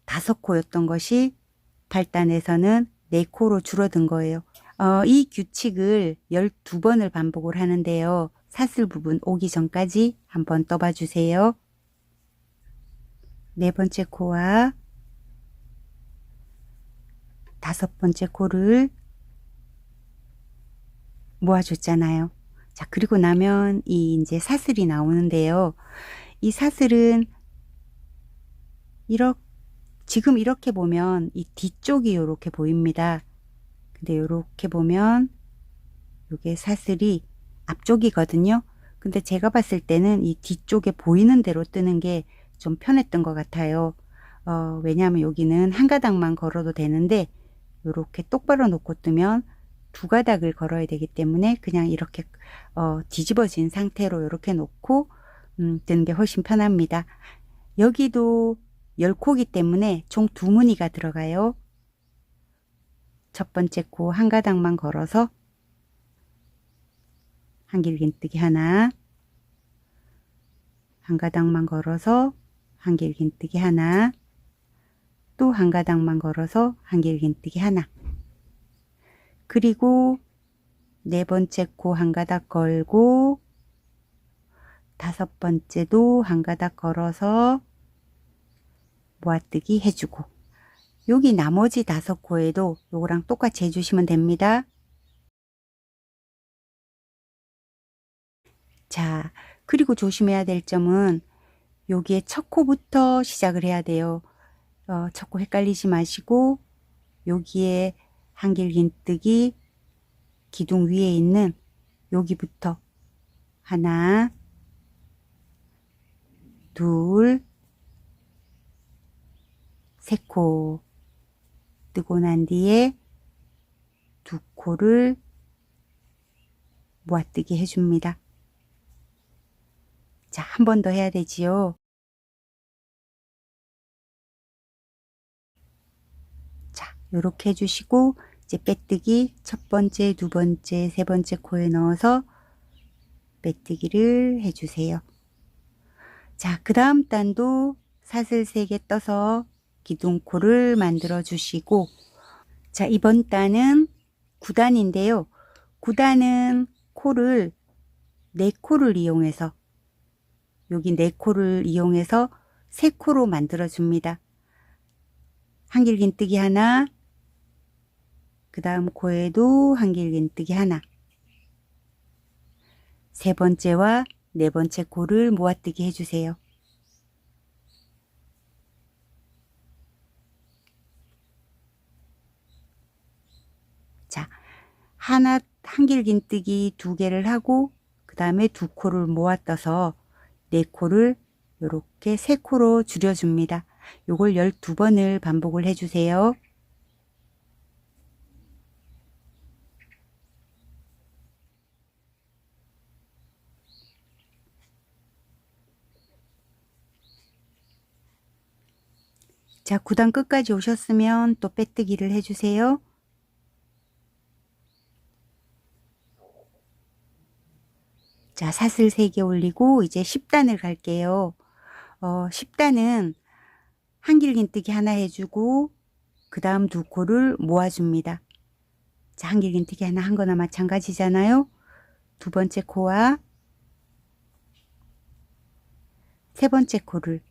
5코였던 것이 8단에서는 4코로 줄어든 거예요. 이 규칙을 12번을 반복을 하는데요. 사슬 부분 오기 전까지 한번 떠봐 주세요. 4번째 코와 5번째 코를 모아줬잖아요. 자, 그리고 나면 이 이제 사슬이 나오는데요. 이 사슬은 지금 이렇게 보면 이 뒤쪽이 이렇게 보입니다. 근데 이렇게 보면 이게 사슬이 앞쪽이거든요. 근데 제가 봤을 때는 이 뒤쪽에 보이는 대로 뜨는 게 좀 편했던 것 같아요. 왜냐하면 여기는 한 가닥만 걸어도 되는데 이렇게 똑바로 놓고 뜨면 2가닥을 걸어야 되기 때문에 그냥 이렇게 뒤집어진 상태로 이렇게 놓고 뜨는 게 훨씬 편합니다. 여기도 10코기 때문에 총 2무늬가 들어가요. 첫 번째 코 한 가닥만 걸어서 한길긴뜨기 하나, 한 가닥만 걸어서 한길긴뜨기 하나, 또 한 가닥만 걸어서 한길긴뜨기 하나. 그리고 4번째 코 한 가닥 걸고 다섯 번째도 한 가닥 걸어서 모아뜨기 해주고, 여기 나머지 다섯 코에도 요거랑 똑같이 해주시면 됩니다. 자, 그리고 조심해야 될 점은 여기에 첫 코부터 시작을 해야 돼요. 첫 코 헷갈리지 마시고 여기에 한길긴뜨기 기둥 위에 있는 여기부터 하나, 둘, 세 코 뜨고 난 뒤에 두 코를 모아뜨기 해줍니다. 자, 한 번 더 해야 되지요. 자, 요렇게 해주시고 이제 빼뜨기 첫 번째, 두 번째, 세 번째 코에 넣어서 빼뜨기를 해주세요. 자, 그 다음 단도 사슬 3개 떠서 기둥코를 만들어 주시고, 자, 이번 단은 9단인데요. 9단은 코를 4코를 이용해서, 여기 4코를 이용해서 3코로 만들어 줍니다. 한길긴뜨기 하나, 그 다음 코에도 한길긴뜨기 하나, 세 번째와 네 번째 코를 모아뜨기 해주세요. 자, 한길긴뜨기 2개를 하고 그 다음에 2코를 모아떠서 4코를 이렇게 3코로 줄여줍니다. 요걸 12번을 반복을 해주세요. 자, 9단 끝까지 오셨으면 또 빼뜨기를 해주세요. 자, 사슬 3개 올리고 이제 10단을 갈게요. 10단은 한길긴뜨기 하나 해주고 그 다음 2코를 모아줍니다. 자, 한길긴뜨기 하나 한 거나 마찬가지잖아요. 두 번째 코와 세 번째 코를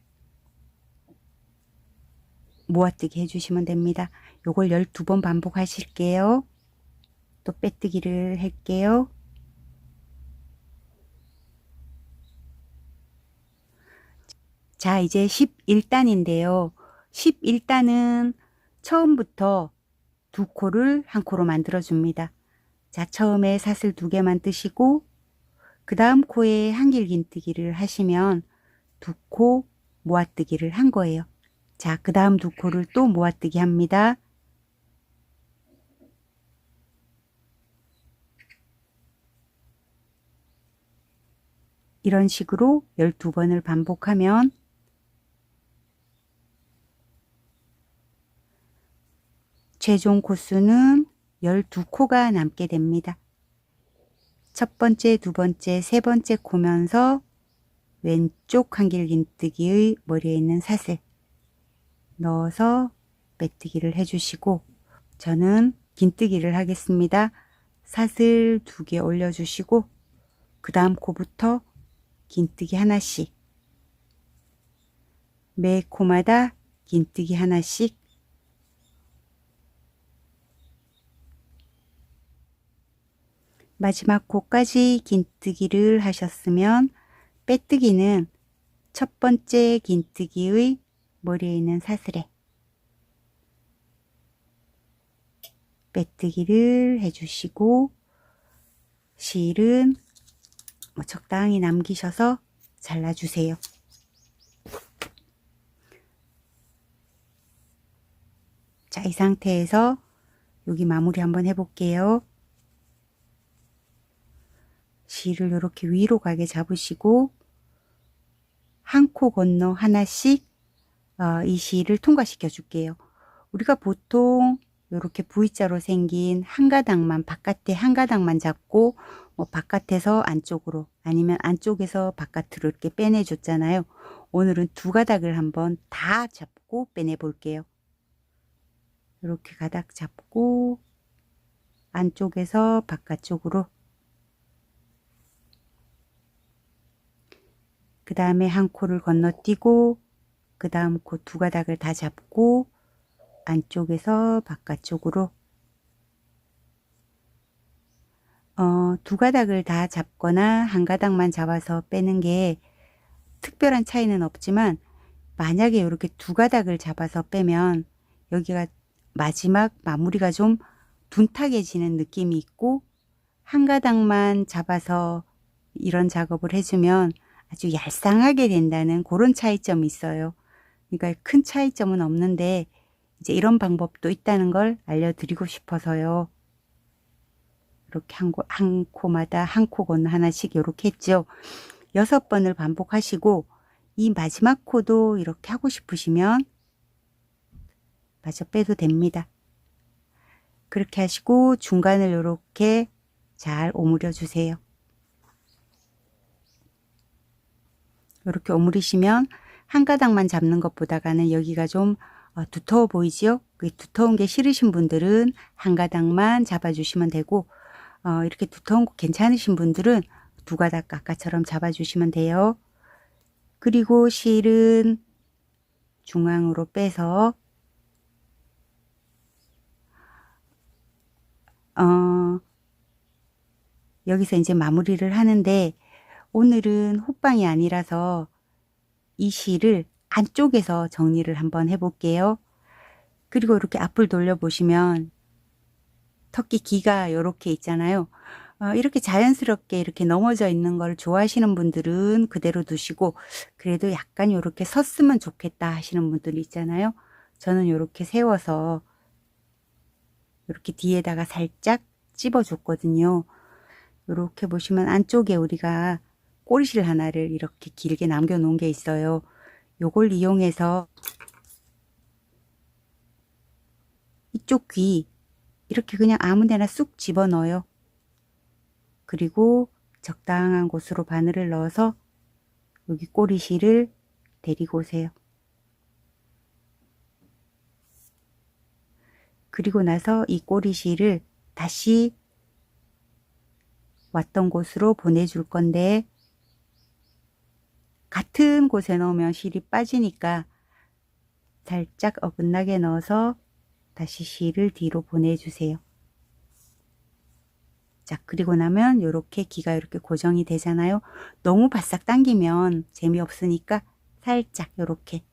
모아뜨기 해주시면 됩니다. 요걸 12번 반복하실게요. 또 빼뜨기를 할게요. 자, 이제 11단인데요. 11단은 처음부터 2코를 1코로 만들어 줍니다. 자, 처음에 사슬 2개만 뜨시고 그 다음 코에 한길긴뜨기를 하시면 2코 모아뜨기를 한 거예요. 자, 그 다음 2코를 또 모아뜨기 합니다. 이런 식으로 12번을 반복하면 최종 코수는 12코가 남게 됩니다. 첫 번째, 두 번째, 세 번째 코면서 왼쪽 한길긴뜨기의 머리에 있는 사슬 넣어서 빼뜨기를 해주시고, 저는 긴뜨기를 하겠습니다. 사슬 2개 올려주시고 그 다음 코부터 긴뜨기 하나씩, 매 코마다 긴뜨기 하나씩, 마지막 코까지 긴뜨기를 하셨으면 빼뜨기는 첫 번째 긴뜨기의 머리에 있는 사슬에 빼뜨기를 해주시고, 실은 적당히 남기셔서 잘라주세요. 자, 이 상태에서 여기 마무리 한번 해볼게요. 실을 이렇게 위로 가게 잡으시고 한 코 건너 하나씩 이 실을 통과시켜 줄게요. 우리가 보통 이렇게 V자로 생긴 한 가닥만, 바깥에 한 가닥만 잡고 바깥에서 안쪽으로 아니면 안쪽에서 바깥으로 이렇게 빼내 줬잖아요. 오늘은 2가닥을 한번 다 잡고 빼내 볼게요. 이렇게 가닥 잡고 안쪽에서 바깥쪽으로 그 다음에 한 코를 건너뛰고 그 다음 코 두 가닥을 다 잡고 안쪽에서 바깥쪽으로 두 가닥을 다 잡거나 한 가닥만 잡아서 빼는 게 특별한 차이는 없지만, 만약에 이렇게 두 가닥을 잡아서 빼면 여기가 마지막 마무리가 좀 둔탁해지는 느낌이 있고, 한 가닥만 잡아서 이런 작업을 해주면 아주 얄쌍하게 된다는 그런 차이점이 있어요. 그러니까 큰 차이점은 없는데 이제 이런 방법도 있다는 걸 알려드리고 싶어서요. 이렇게 한 코마다 한 코 건너 하나씩 이렇게 했죠. 6번을 반복하시고, 이 마지막 코도 이렇게 하고 싶으시면 마저 빼도 됩니다. 그렇게 하시고 중간을 이렇게 잘 오므려 주세요. 이렇게 오므리시면 한 가닥만 잡는 것보다는 여기가 좀 두터워 보이지요? 그 두터운 게 싫으신 분들은 한 가닥만 잡아주시면 되고, 이렇게 두터운 거 괜찮으신 분들은 두 가닥 아까처럼 잡아주시면 돼요. 그리고 실은 중앙으로 빼서 여기서 이제 마무리를 하는데, 오늘은 호빵이 아니라서 이 실을 안쪽에서 정리를 한번 해볼게요. 그리고 이렇게 앞을 돌려보시면 토끼 귀가 이렇게 있잖아요. 이렇게 자연스럽게 이렇게 넘어져 있는 걸 좋아하시는 분들은 그대로 두시고, 그래도 약간 이렇게 섰으면 좋겠다 하시는 분들이 있잖아요. 저는 이렇게 세워서 이렇게 뒤에다가 살짝 찝어줬거든요. 이렇게 보시면 안쪽에 우리가 꼬리실 하나를 이렇게 길게 남겨 놓은 게 있어요. 요걸 이용해서 이쪽 귀 이렇게 그냥 아무 데나 쑥 집어 넣어요. 그리고 적당한 곳으로 바늘을 넣어서 여기 꼬리실을 데리고 오세요. 그리고 나서 이 꼬리실을 다시 왔던 곳으로 보내줄 건데, 같은 곳에 넣으면 실이 빠지니까 살짝 어긋나게 넣어서 다시 실을 뒤로 보내주세요. 자, 그리고 나면 이렇게 귀가 이렇게 고정이 되잖아요. 너무 바싹 당기면 재미없으니까 살짝 이렇게.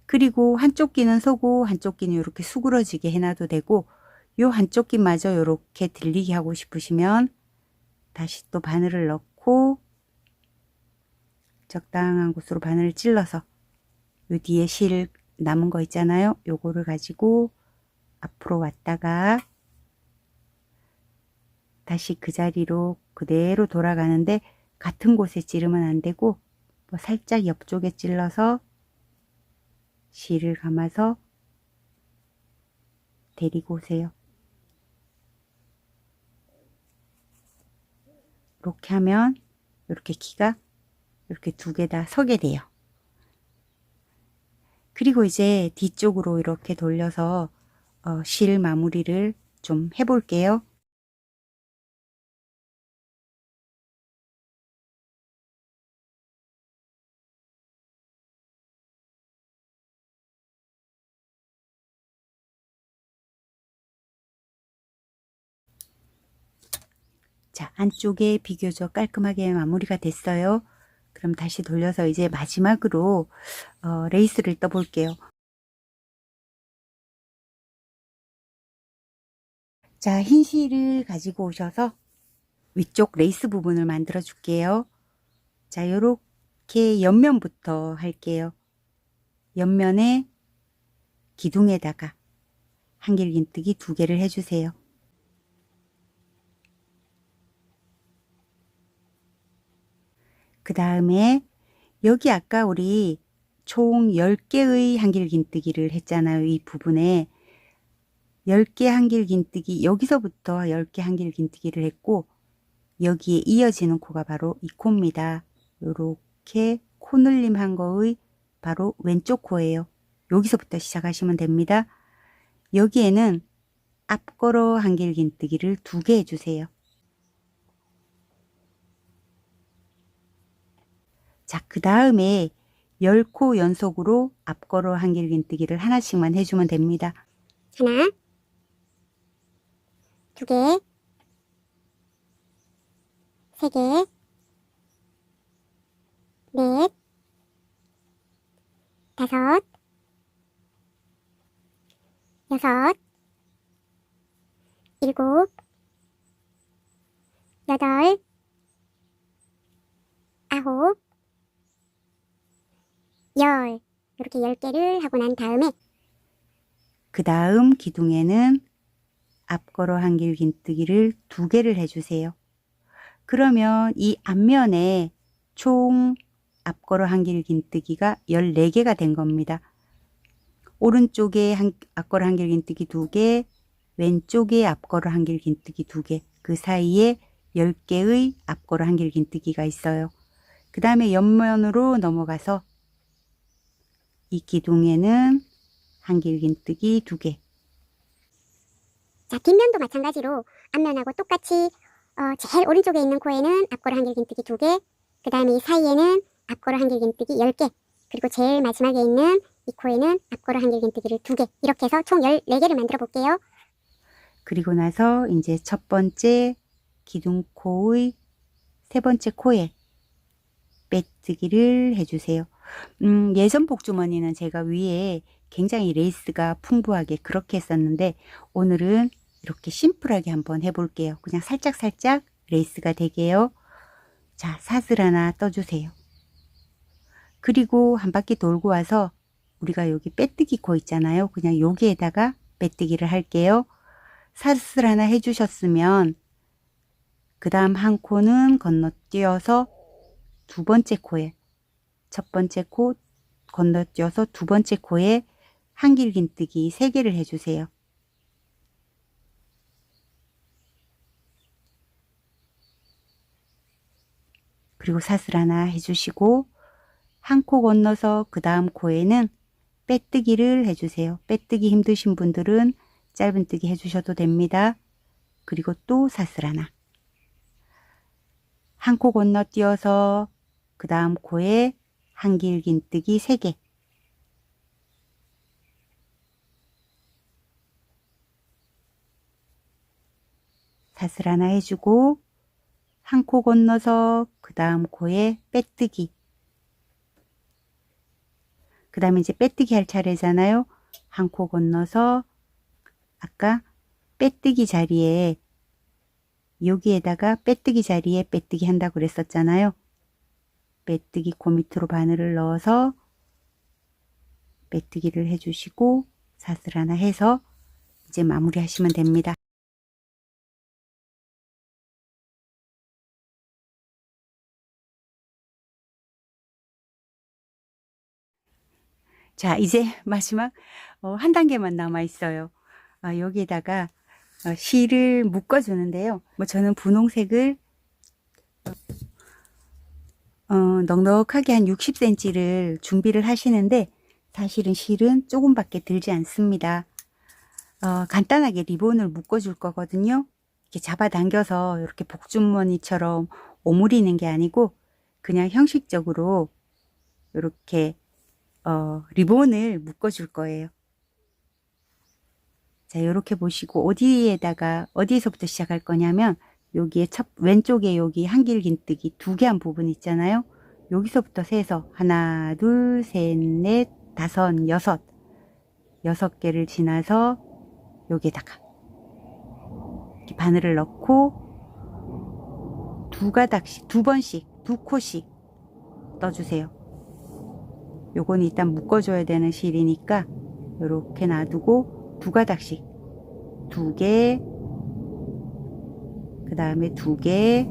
그리고 한쪽 귀는 서고 한쪽 귀는 이렇게 수그러지게 해놔도 되고, 요 한쪽 귀마저 이렇게 들리게 하고 싶으시면 다시 또 바늘을 넣고 적당한 곳으로 바늘을 찔러서 요 뒤에 실 남은 거 있잖아요. 요거를 가지고 앞으로 왔다가 다시 그 자리로 그대로 돌아가는데, 같은 곳에 찌르면 안 되고 뭐 살짝 옆쪽에 찔러서 실을 감아서 데리고 오세요. 이렇게 하면 이렇게 귀가 이렇게 두 개 다 서게 돼요. 그리고 이제 뒤쪽으로 이렇게 돌려서 실 마무리를 좀 해볼게요. 자, 안쪽에 비교적 깔끔하게 마무리가 됐어요. 그럼 다시 돌려서 이제 마지막으로 레이스를 떠볼게요. 자, 흰 실을 가지고 오셔서 위쪽 레이스 부분을 만들어 줄게요. 자, 요렇게 옆면부터 할게요. 옆면에 기둥에다가 한길긴뜨기 2개를 해주세요. 그 다음에 여기 아까 우리 총 10개의 한길긴뜨기를 했잖아요. 이 부분에 10개 한길긴뜨기, 여기서부터 10개 한길긴뜨기를 했고, 여기에 이어지는 코가 바로 이 코입니다. 요렇게 코늘림 한 거의 바로 왼쪽 코예요. 여기서부터 시작하시면 됩니다. 여기에는 앞걸어 한길긴뜨기를 2개 해주세요. 자, 그 다음에 10코 연속으로 앞걸어 한길긴뜨기를 하나씩만 해주면 됩니다. 하나, 두 개, 세 개, 넷, 다섯, 여섯, 일곱, 여덟, 아홉, 열. 이렇게 10개를 하고 난 다음에 그 다음 기둥에는 앞걸어 한길긴뜨기를 2개를 해주세요. 그러면 이 앞면에 총 앞걸어 한길긴뜨기가 14개가 된 겁니다. 오른쪽에 앞걸어 한길긴뜨기 2개, 왼쪽에 앞걸어 한길긴뜨기 2개, 그 사이에 10개의 앞걸어 한길긴뜨기가 있어요. 그 다음에 옆면으로 넘어가서 이 기둥에는 한길긴뜨기 2개. 자, 뒷면도 마찬가지로 앞면하고 똑같이 제일 오른쪽에 있는 코에는 앞걸어 한길긴뜨기 2개, 그 다음에 이 사이에는 앞걸어 한길긴뜨기 10개, 그리고 제일 마지막에 있는 이 코에는 앞걸어 한길긴뜨기를 2개, 이렇게 해서 총 14개를 만들어 볼게요. 그리고 나서 이제 첫 번째 기둥코의 세 번째 코에 빼뜨기를 해주세요. 예전 복주머니는 제가 위에 굉장히 레이스가 풍부하게 그렇게 했었는데 오늘은 이렇게 심플하게 한번 해볼게요. 그냥 살짝살짝 레이스가 되게요. 자, 사슬 하나 떠주세요. 그리고 한 바퀴 돌고 와서 우리가 여기 빼뜨기 코 있잖아요. 그냥 여기에다가 빼뜨기를 할게요. 사슬 하나 해주셨으면 그 다음 한 코는 건너뛰어서 두 번째 코에, 첫 번째 코 건너뛰어서 두 번째 코에 한길긴뜨기 3개를 해주세요. 그리고 사슬 하나 해주시고 한 코 건너서 그 다음 코에는 빼뜨기를 해주세요. 빼뜨기 힘드신 분들은 짧은뜨기 해주셔도 됩니다. 그리고 또 사슬 하나. 한 코 건너뛰어서 그 다음 코에 한길긴뜨기 3개. 사슬 하나 해주고 한 코 건너서 그 다음 코에 빼뜨기. 그 다음에 이제 빼뜨기 할 차례잖아요. 한 코 건너서 아까 빼뜨기 자리에 여기에다가 빼뜨기 자리에 빼뜨기 한다고 그랬었잖아요. 빼뜨기 코 밑으로 바늘을 넣어서 빼뜨기를 해주시고 사슬 하나 해서 이제 마무리 하시면 됩니다. 자, 이제 마지막 한 단계만 남아 있어요. 여기에다가 실을 묶어주는데요. 뭐 저는 분홍색을 넉넉하게 한 60cm를 준비를 하시는데 사실은 실은 조금밖에 들지 않습니다. 간단하게 리본을 묶어줄 거거든요. 이렇게 잡아당겨서 이렇게 복주머니처럼 오므리는 게 아니고 그냥 형식적으로 이렇게 리본을 묶어줄 거예요. 자, 이렇게 보시고 어디에서부터 시작할 거냐면 여기에 왼쪽에 여기 한길긴뜨기 2개 한 부분 있잖아요. 여기서부터 세서 하나, 둘, 셋, 넷, 다섯, 여섯 개를 지나서 여기에다가 이렇게 바늘을 넣고 두 가닥씩, 두 코씩 떠주세요. 요건 일단 묶어줘야 되는 실이니까 이렇게 놔두고 두 가닥씩 2개, 그 다음에 2개,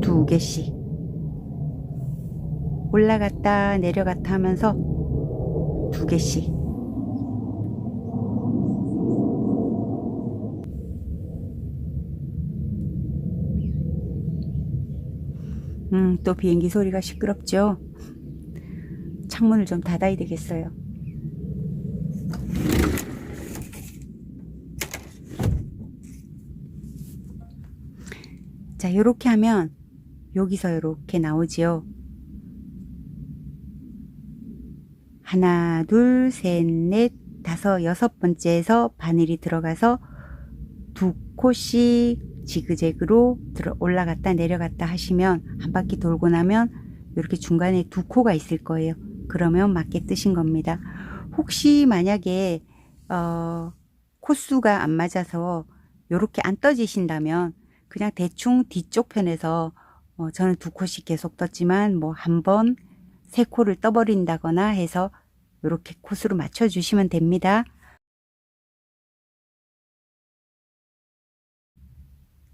두 개씩 올라갔다 내려갔다 하면서 2개씩 또 비행기 소리가 시끄럽죠. 창문을 좀 닫아야 되겠어요. 자, 요렇게 하면 여기서 요렇게 나오지요. 하나, 둘, 셋, 넷, 다섯, 여섯 번째에서 바늘이 들어가서 두 코씩 지그재그로 올라갔다 내려갔다 하시면 한 바퀴 돌고 나면 이렇게 중간에 두 코가 있을 거예요. 그러면 맞게 뜨신 겁니다. 혹시 만약에 코수가 안 맞아서 이렇게 안 떠지신다면 그냥 대충 뒤쪽 편에서 저는 두 코씩 계속 떴지만 뭐 한 번 세 코를 떠버린다거나 해서 이렇게 코수로 맞춰 주시면 됩니다.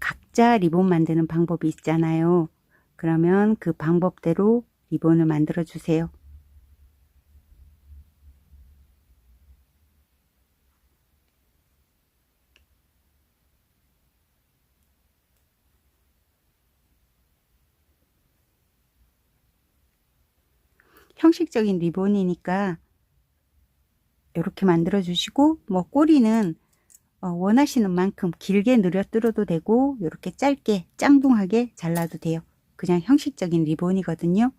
각자 리본 만드는 방법이 있잖아요. 그러면 그 방법대로 리본을 만들어 주세요. 형식적인 리본이니까 이렇게 만들어 주시고, 뭐 꼬리는 원하시는 만큼 길게 늘어뜨려도 되고 이렇게 짧게 짱둥하게 잘라도 돼요. 그냥 형식적인 리본이거든요.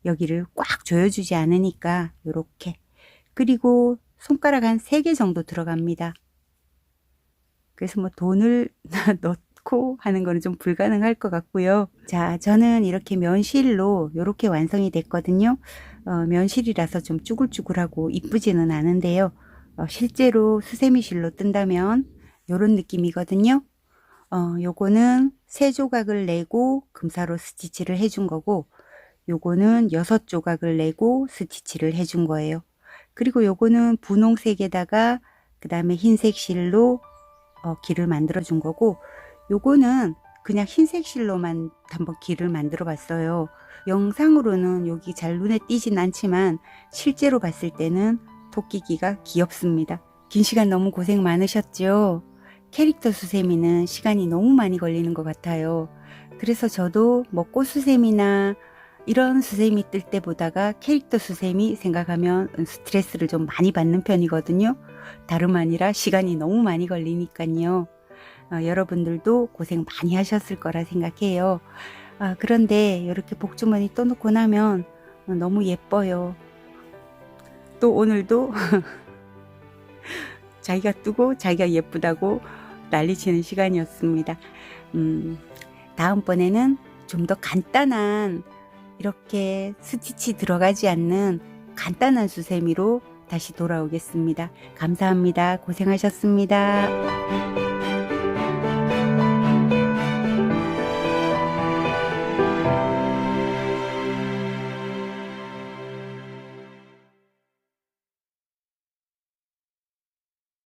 여기를 꽉 조여주지 않으니까 이렇게. 그리고 손가락 한 3개 정도 들어갑니다. 그래서 뭐 돈을 넣고 하는 거는 좀 불가능할 것 같고요. 자, 저는 이렇게 면실로 이렇게 완성이 됐거든요. 면실이라서 좀 쭈글쭈글하고 이쁘지는 않은데요. 실제로 수세미 실로 뜬다면 이런 느낌이거든요. 요거는 3조각을 내고 금사로 스티치를 해준 거고, 요거는 6조각을 내고 스티치를 해준 거예요. 그리고 요거는 분홍색에다가 그 다음에 흰색 실로 길을 만들어 준 거고, 요거는 그냥 흰색 실로만 한번 길을 만들어 봤어요. 영상으로는 여기 잘 눈에 띄진 않지만 실제로 봤을 때는 토끼기가 귀엽습니다. 긴 시간 너무 고생 많으셨죠? 캐릭터 수세미는 시간이 너무 많이 걸리는 것 같아요. 그래서 저도 뭐 꽃수세미나 이런 수세미 뜰 때보다가 캐릭터 수세미 생각하면 스트레스를 좀 많이 받는 편이거든요. 다름 아니라 시간이 너무 많이 걸리니까요. 여러분들도 고생 많이 하셨을 거라 생각해요. 그런데 이렇게 복주머니 떠놓고 나면 너무 예뻐요. 또 오늘도 자기가 뜨고 자기가 예쁘다고 난리치는 시간이었습니다. 다음번에는 좀 더 간단한 이렇게 스티치 들어가지 않는 간단한 수세미로 다시 돌아오겠습니다. 감사합니다. 고생하셨습니다.